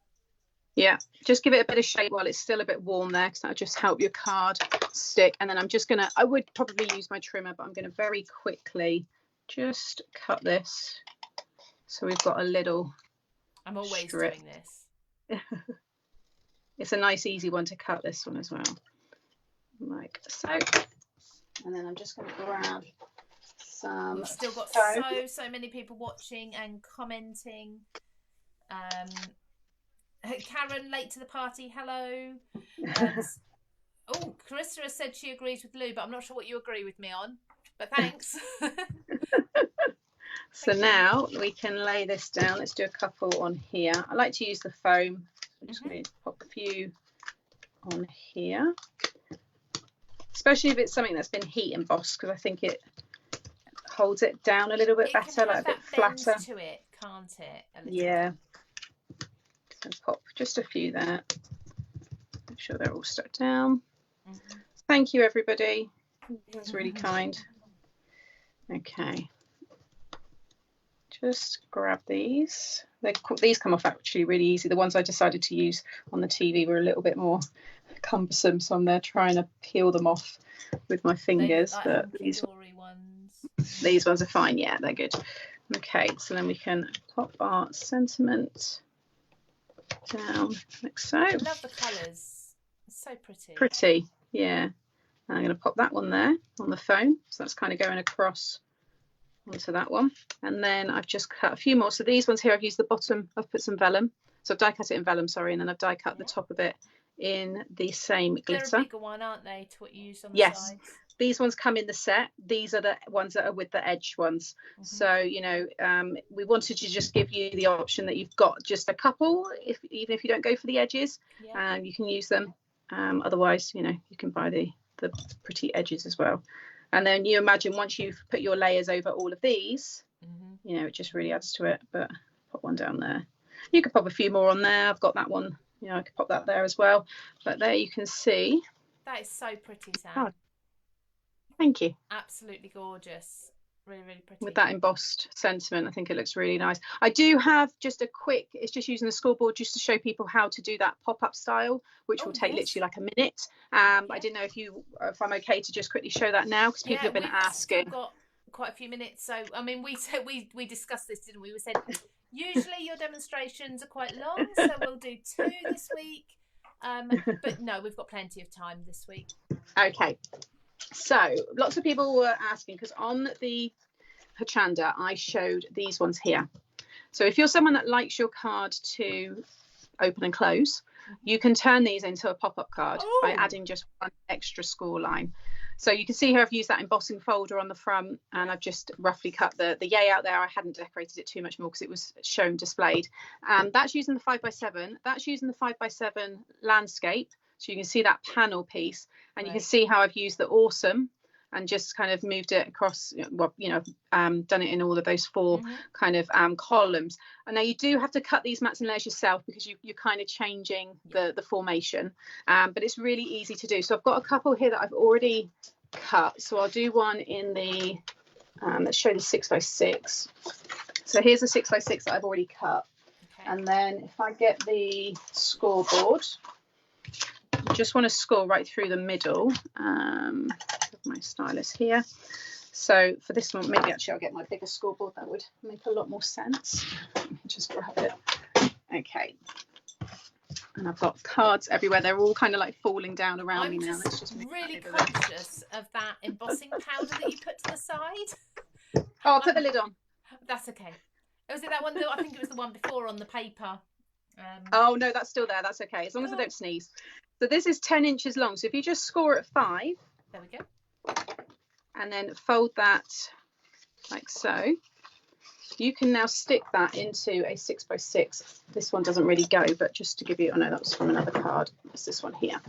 Yeah, just give it a bit of shape while it's still a bit warm there, because that'll just help your card stick. And then I'm just going to, I would probably use my trimmer, but I'm going to very quickly just cut this. So we've got a little I'm always strip. doing this. It's a nice, easy one to cut, this one as well. Like so. And then I'm just going to grab some. We've still got so many people watching and commenting. Karen, late to the party, hello. Oh, Carissa has said she agrees with Lou, but I'm not sure what you agree with me on. But thanks. So now we can lay this down. Let's do a couple on here. I like to use the foam. I'm just going to pop a few on here, especially if it's something that's been heat embossed, because I think it holds it down a little bit better, like a bit flatter. To it, can't it? Yeah. So pop just a few there. Make sure they're all stuck down. Thank you, everybody. That's really kind. Okay. Just grab these. These come off actually really easy. The ones I decided to use on the TV were a little bit more cumbersome, so I'm there trying to peel them off with my fingers. But these ones are fine. Yeah, they're good. Okay, so then we can pop our sentiment down like so. I love the colours. It's so pretty. Pretty, yeah. And I'm going to pop that one there on the foam. So that's kind of going across onto that one. And then I've just cut a few more. So these ones here, I've used the bottom, I've put some vellum. So I've die cut it in vellum, sorry, and then I've die cut the top of it in the same glitter. They're a bigger one, aren't they, to what you use on the yes. sides? These ones come in the set. These are the ones that are with the edge ones. So, you know, we wanted to just give you the option that you've got just a couple, even if you don't go for the edges, you can use them. Otherwise, you know, you can buy the pretty edges as well. And then you imagine once you've put your layers over all of these, you know, it just really adds to it. But pop one down there. You could pop a few more on there. I've got that one, you know, I could pop that there as well. But there you can see. That is so pretty, Sam. Oh, thank you. Absolutely gorgeous. Really, really pretty. With that embossed sentiment, I think it looks really nice. I do have just a quick, it's just using the scoreboard just to show people how to do that pop-up style, which will take literally like a minute. I didn't know if I'm okay to just quickly show that now, because people have been asking. We've got quite a few minutes. So, I mean, we discussed this, didn't we? We said, usually your demonstrations are quite long, so we'll do 2 this week. But no, we've got plenty of time this week. Okay. So lots of people were asking, because on the Hochanda I showed these ones here. So if you're someone that likes your card to open and close, you can turn these into a pop-up card by adding just one extra score line. So you can see here I've used that embossing folder on the front, and I've just roughly cut the yay out there. I hadn't decorated it too much more because it was shown displayed. That's using the 5x7. That's using the 5x7 landscape. So you can see that panel piece, and you can see how I've used the awesome and just kind of moved it across, well, you know, done it in all of those four kind of columns. And now you do have to cut these mats and layers yourself because you're kind of changing the formation, but it's really easy to do. So I've got a couple here that I've already cut. So I'll do one in the, let's show the 6x6. So here's a 6x6 that I've already cut. Okay. And then if I get the scoreboard, I just want to score right through the middle. My stylus here. So for this one, maybe actually I'll get my bigger scoreboard. That would make a lot more sense. Just grab it. Okay. And I've got cards everywhere. They're all kind of like falling down around me now. Let's just really conscious of that embossing powder that you put to the side. Oh, I'll put the lid on. That's okay. Was it that one? I think it was the one before on the paper. Oh no, that's still there. That's okay, as long as I don't sneeze. So this is 10 inches long. So if you just score at 5. There we go. And then fold that like so. You can now stick that into a 6x6. This one doesn't really go, but just to give you, oh no, that was from another card. It's this one here.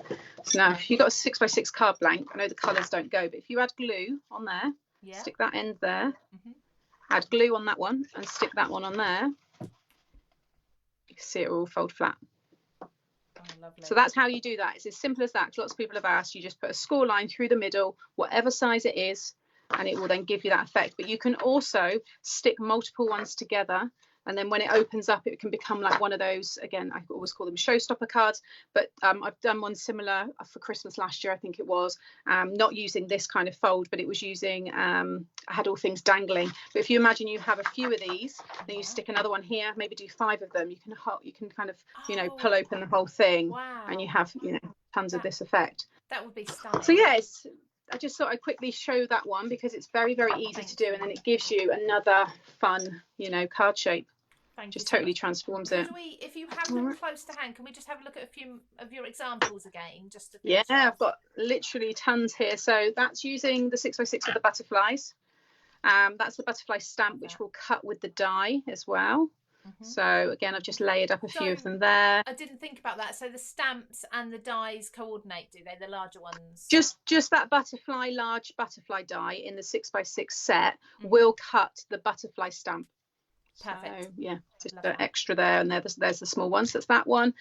So now if you've got a 6x6 card blank, I know the colours don't go, but if you add glue on there, stick that end there, add glue on that one and stick that one on there, you can see it will all fold flat. Lovely. So that's how you do that. It's as simple as that. Lots of people have asked. You just put a score line through the middle, whatever size it is, and it will then give you that effect. But you can also stick multiple ones together, and then when it opens up, it can become like one of those, again, I always call them showstopper cards, but I've done one similar for Christmas last year, I think it was, not using this kind of fold, but it was using, I had all things dangling. But if you imagine you have a few of these, then you stick another one here, maybe do 5 of them, you can kind of, you know, pull open the whole thing, and you have, you know, tons of this effect. That would be stunning. So yes, I just thought I'd quickly show that one because it's very, very easy to do, and then it gives you another fun, you know, card shape. Just totally transforms it. If you have them close to hand, can we just have a look at a few of your examples again? Just to I've got literally tons here. So that's using the 6x6 with the butterflies. That's the butterfly stamp, which will cut with the die as well. So again, I've just layered up a few of them there. I didn't think about that. So the stamps and the dies coordinate, do they? The larger ones? Just that large butterfly die in the 6x6 set will cut the butterfly stamp. Perfect. So yeah, just the extra there, and there's the small ones. That's that one.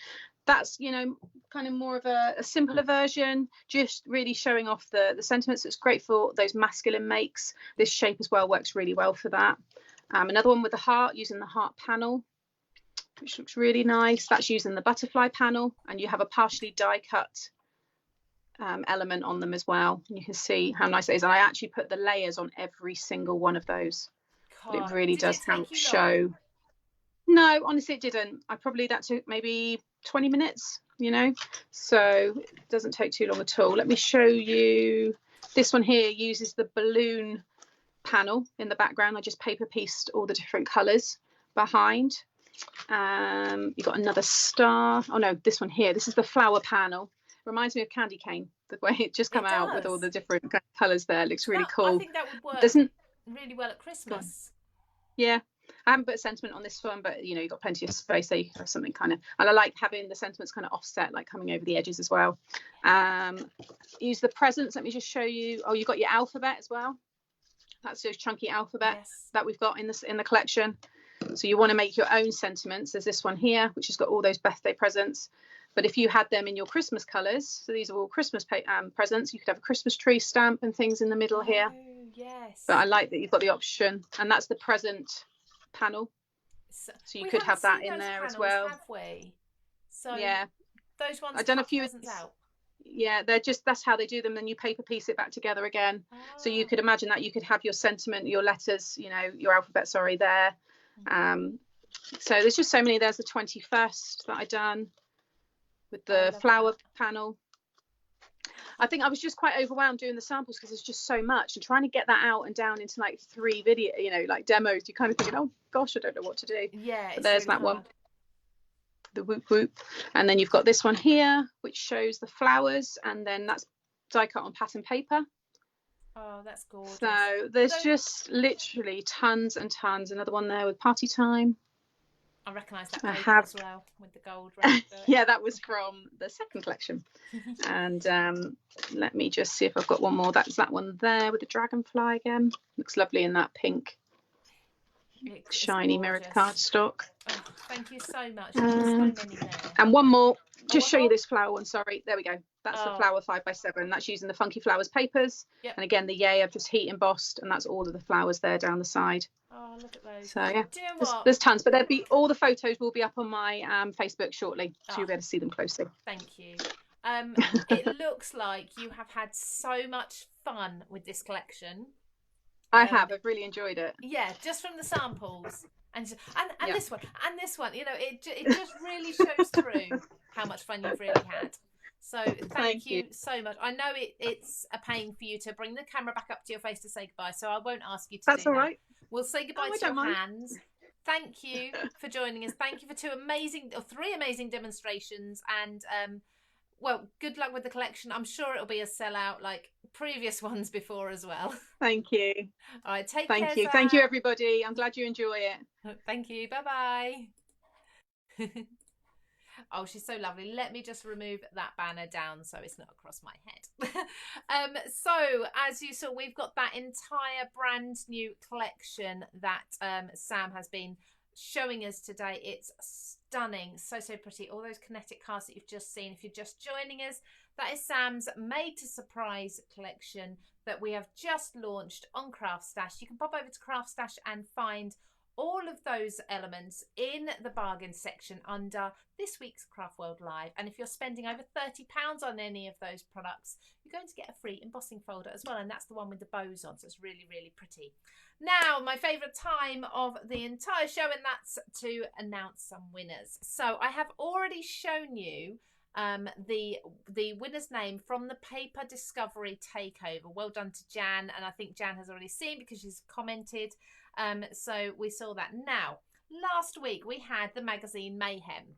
That's, you know, kind of more of a simpler version, just really showing off the sentiments. It's great for those masculine makes. This shape as well works really well for that. Another one with the heart, using the heart panel, which looks really nice. That's using the butterfly panel, and you have a partially die cut element on them as well. And you can see how nice it is. And I actually put the layers on every single one of those. It really does help show. No, honestly, it didn't. That took maybe 20 minutes, you know, so it doesn't take too long at all. Let me show you. This one here uses the balloon panel in the background. I just paper pieced all the different colours behind. You've got another star. Oh no, this one here. This is the flower panel. Reminds me of candy cane, the way it just come out with all the different colours there. It looks really cool. I think that would work really well at Christmas. Yeah, I haven't put a sentiment on this one, but you know, you've got plenty of space there. You can have something kind of, and I like having the sentiments kind of offset, like coming over the edges as well. Use the presents. Let me just show you. Oh, you've got your alphabet as well. That's those chunky alphabet that we've got in the collection. So you want to make your own sentiments. There's this one here, which has got all those birthday presents. But if you had them in your Christmas colours, so these are all Christmas presents, you could have a Christmas tree stamp and things in the middle here. Yes. But I like that you've got the option, and that's the present panel. So you could have that in there as well. Have we? So yeah, those ones. I've done a few. Out. Yeah, that's how they do them. Then you paper piece it back together again. Oh. So you could imagine that you could have your sentiment, your letters, you know, your alphabet. Sorry, there. So there's just so many. There's the 21st that I done with the flower panel. I think I was just quite overwhelmed doing the samples because there's just so much, and trying to get that out and down into like 3 video, like demos. You kind of thinking, oh gosh, I don't know what to do. Yeah, but there's really that hard. One, the whoop whoop, and then you've got this one here which shows the flowers, and then that's die cut on pattern paper. Oh, that's gorgeous. So there's just literally tons and tons. Another one there with party time. I recognise that paper as well with the gold. Yeah, that was from the second collection. And let me just see if I've got one more. That's that one there with the dragonfly again. Looks lovely in that pink, shiny mirrored cardstock. Oh, thank you so much. There's so many there. And one more. Just show you this flower one. Sorry, there we go. That's the flower 5x7. That's using the Funky Flowers papers. Yep. And again, the yay I've just heat embossed, and that's all of the flowers there down the side. Oh, look at those. So yeah, do you know what? There's tons, but there'll be all the photos will be up on my Facebook shortly, so you'll be able to see them closely. Thank you. It looks like you have had so much fun with this collection. I've really enjoyed it. Yeah, just from the samples. And this one, and this one, it just really shows through how much fun you've really had. So thank you so much. I know it's a pain for you to bring the camera back up to your face to say goodbye, so I won't ask you to That's do all that. right. We'll say goodbye to your hands. Thank you for joining us. Thank you for 3 amazing demonstrations, and well, good luck with the collection. I'm sure it'll be a sellout like previous ones before as well. Thank you. All right, take care. Thank you. Thank you, everybody. I'm glad you enjoy it. Thank you. Bye-bye. Oh, she's so lovely. Let me just remove that banner down so it's not across my head. So, as you saw, we've got that entire brand new collection that Sam has been showing us today. It's stunning, so pretty. All those kinetic cards that you've just seen. If you're just joining us, that is Sam's made to surprise collection that we have just launched on CraftStash. You can pop over to CraftStash and find all of those elements in the bargain section under this week's CraftWorld Live. And if you're spending over £30 on any of those products, you're going to get a free embossing folder as well, and that's the one with the Bose on, so it's really pretty. Now, my favourite time of the entire show, and that's to announce some winners. So I have already shown you the winner's name from the Paper Discovery Takeover. Well done to Jan, and I think Jan has already seen because she's commented. So we saw that. Now, last week we had the magazine Mayhem.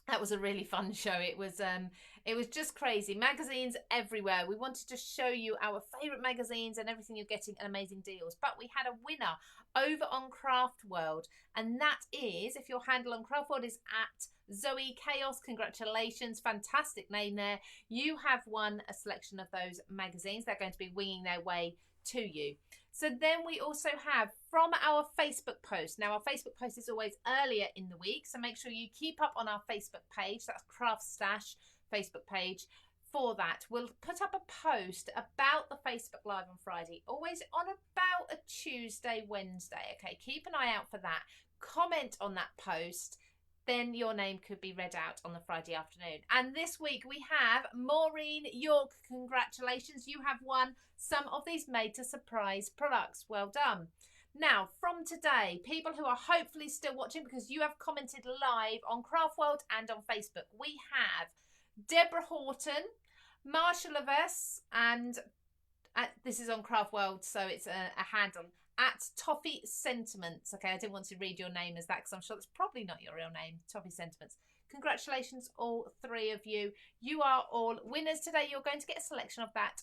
That was a really fun show. It was just crazy. Magazines everywhere. We wanted to show you our favourite magazines and everything you're getting and amazing deals. But we had a winner over on CraftWorld, and that is, if your handle on CraftWorld is at Zoe Chaos, congratulations, fantastic name there. You have won a selection of those magazines. They're going to be winging their way to you. So then we also have from our Facebook post. Now, our Facebook post is always earlier in the week, so make sure you keep up on our Facebook page. That's CraftStash Facebook page. For that, we'll put up a post about the Facebook Live on Friday, always on about a Tuesday, Wednesday. Okay, keep an eye out for that. Comment on that post, then your name could be read out on the Friday afternoon. And this week we have Maureen York. Congratulations, you have won some of these made to surprise products. Well done. Now, from today, people who are hopefully still watching because you have commented live on CraftWorld and on Facebook, we have Deborah Horton, Marsha Leves, and this is on CraftWorld, so it's a handle, at Toffee Sentiments. Okay, I didn't want to read your name as that because I'm sure that's probably not your real name, Toffee Sentiments. Congratulations, all 3 of you. You are all winners today. You're going to get a selection of that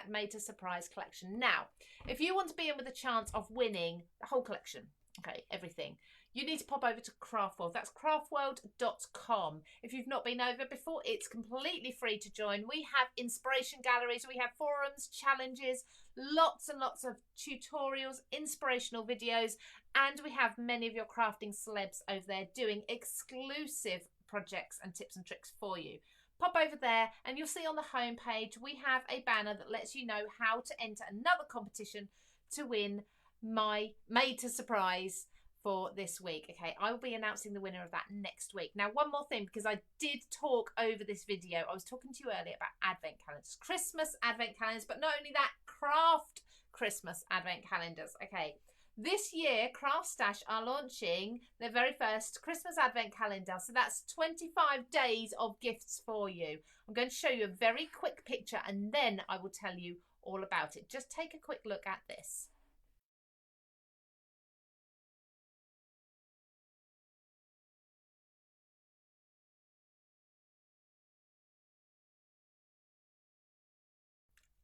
made to surprise collection. Now, if you want to be in with a chance of winning the whole collection, okay, everything, you need to pop over to CraftWorld. That's craftworld.com. If you've not been over before, it's completely free to join. We have inspiration galleries, we have forums, challenges, lots and lots of tutorials, inspirational videos, and we have many of your crafting celebs over there doing exclusive projects and tips and tricks for you. Pop over there and you'll see on the home page we have a banner that lets you know how to enter another competition to win my made to surprise for this week. Okay, I will be announcing the winner of that next week. Now, one more thing, because I did talk over this video, I was talking to you earlier about advent calendars, Christmas advent calendars, but not only that, craft Christmas advent calendars. Okay, This year, CraftStash are launching their very first Christmas Advent calendar. So that's 25 days of gifts for you. I'm going to show you a very quick picture and then I will tell you all about it. Just take a quick look at this.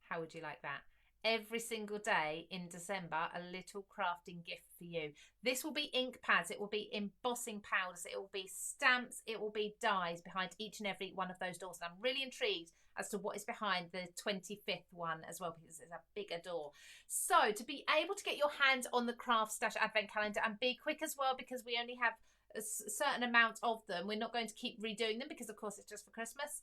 How would you like that? Every single day in December, a little crafting gift for you. This will be ink pads, it will be embossing powders, it will be stamps, it will be dies behind each and every one of those doors. And I'm really intrigued as to what is behind the 25th one as well, because it's a bigger door. So to be able to get your hands on the CraftStash Advent Calendar and be quick as well, because we only have a certain amount of them. We're not going to keep redoing them because of course it's just for Christmas.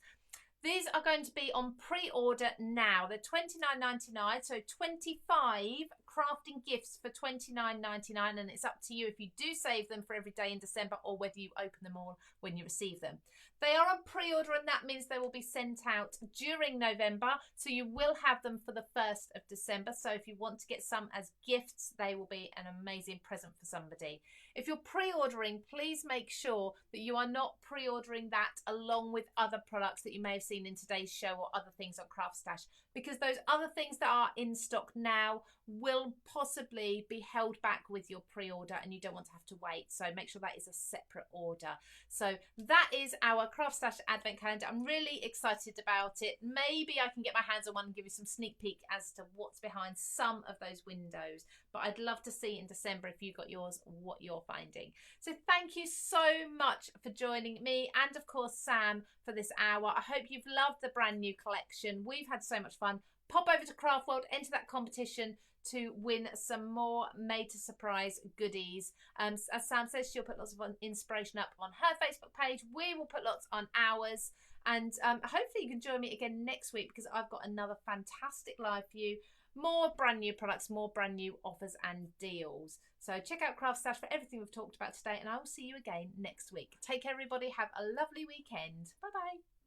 These are going to be on pre-order now. They're $29.99, so 25 crafting gifts for $29.99, and it's up to you if you do save them for every day in December or whether you open them all when you receive them. They are on pre-order, and that means they will be sent out during November, so you will have them for the 1st of December. So if you want to get some as gifts, they will be an amazing present for somebody. If you're pre-ordering, please make sure that you are not pre-ordering that along with other products that you may have seen in today's show or other things on CraftStash, because those other things that are in stock now will possibly be held back with your pre-order and you don't want to have to wait. So make sure that is a separate order. So that is our CraftStash Advent Calendar. I'm really excited about it. Maybe I can get my hands on one and give you some sneak peek as to what's behind some of those windows. But I'd love to see in December, if you got yours, what you're finding. So thank you so much for joining me and of course Sam for this hour. I hope you've loved the brand new collection. We've had so much fun. Pop over to CraftWorld, enter that competition to win some more made to surprise goodies. As Sam says, she'll put lots of inspiration up on her Facebook page. We will put lots on ours. And hopefully you can join me again next week, because I've got another fantastic live for you. More brand new products, more brand new offers and deals. So check out CraftStash for everything we've talked about today, and I will see you again next week. Take care, everybody. Have a lovely weekend. Bye-bye.